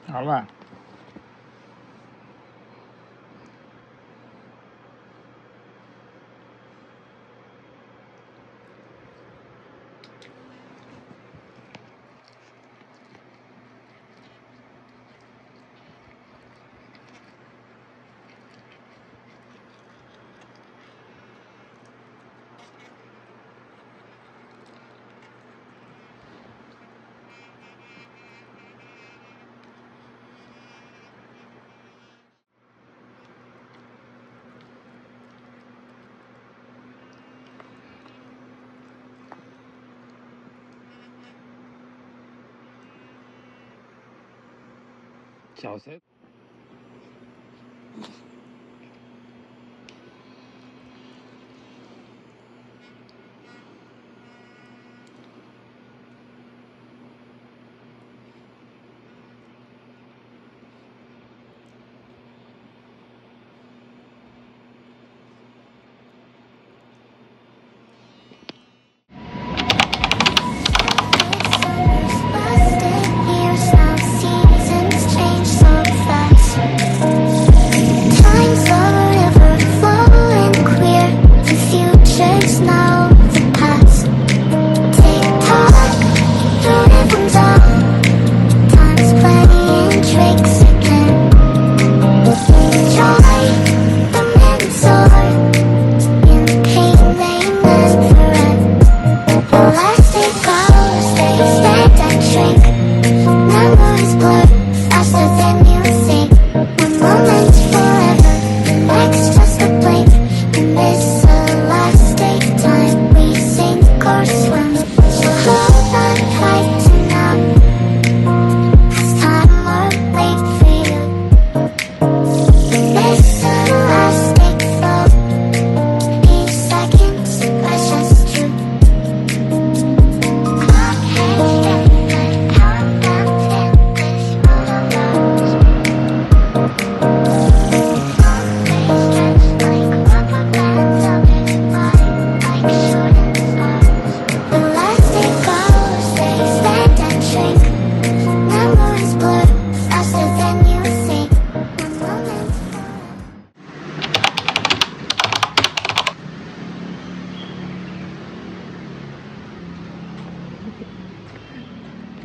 好了。小蛇。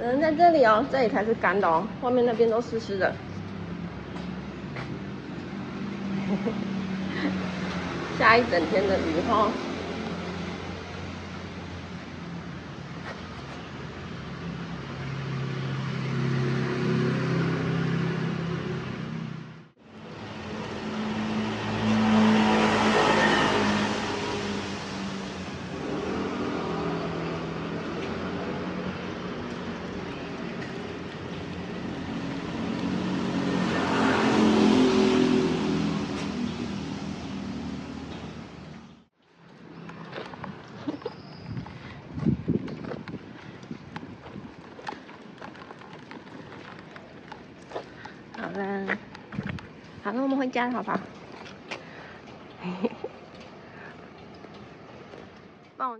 人在这里哦，这里才是干的哦，外面那边都湿湿的。下一整天的雨哈。好了，好了，我们回家了，好不好？帮我。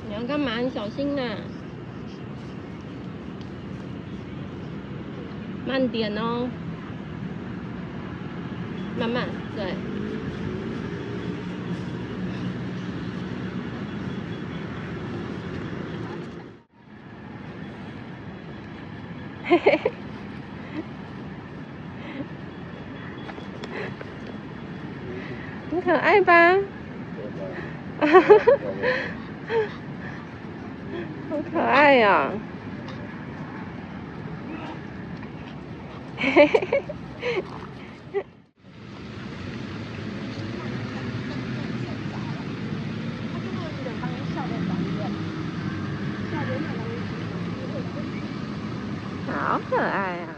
你要干嘛？你小心呐、慢点哦，慢慢，对。嘿嘿嘿，很可爱吧？好可爱呀、嘿嘿嘿。可爱啊！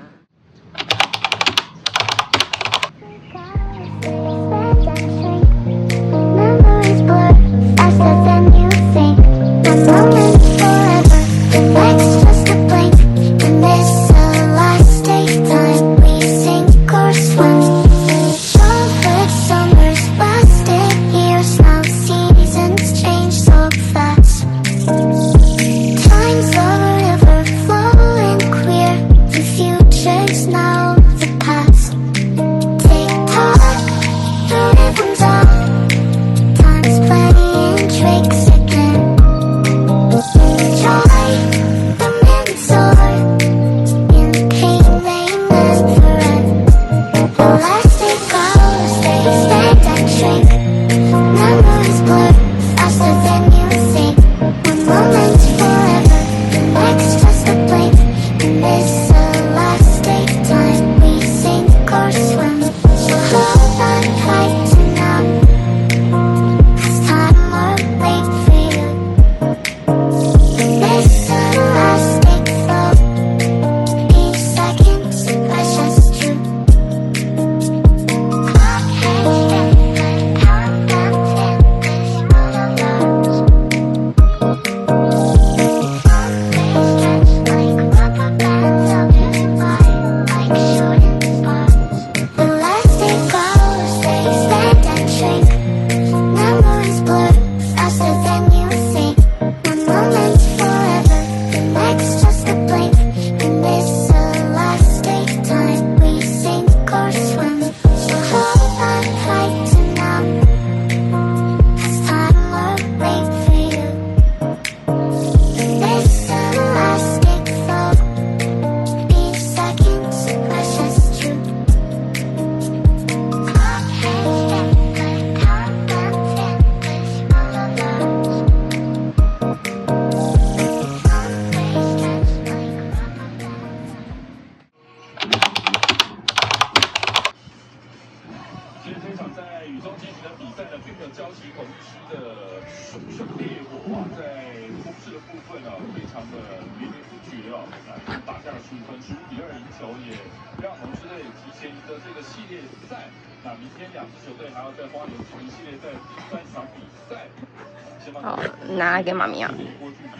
好，拿给妈咪啊。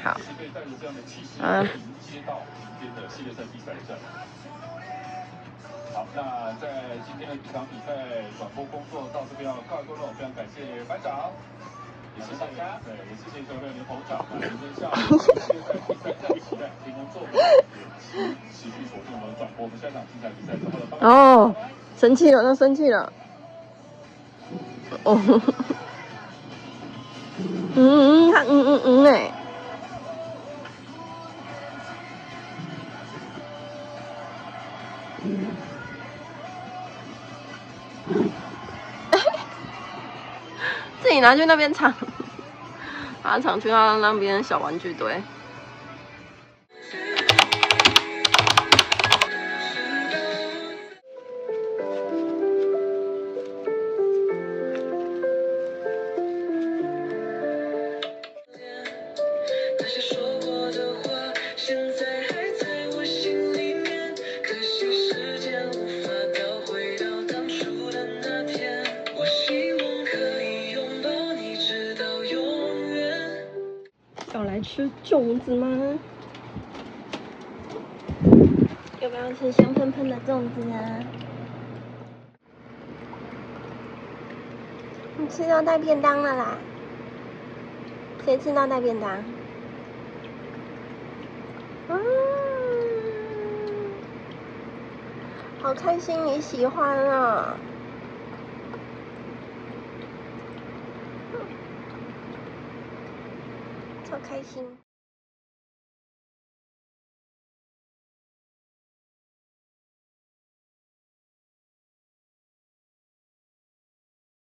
好，好，那在今天的这场比赛转播工作到这边要告一段落，非常感谢班长，也谢谢大家，对，也谢谢各位的捧场。那明天下午系列赛比赛再期待天空做也持续锁定我们的转播，我们下场精彩比赛之后的。哦，生气了，那生气了。哦，他哎。自己拿去那边藏，把它藏去他那边小玩具堆。要来吃粽子吗？要不要吃香喷喷的粽子啊？你吃到带便当了啦？谁吃到带便当？好开心你喜欢啊！超开心。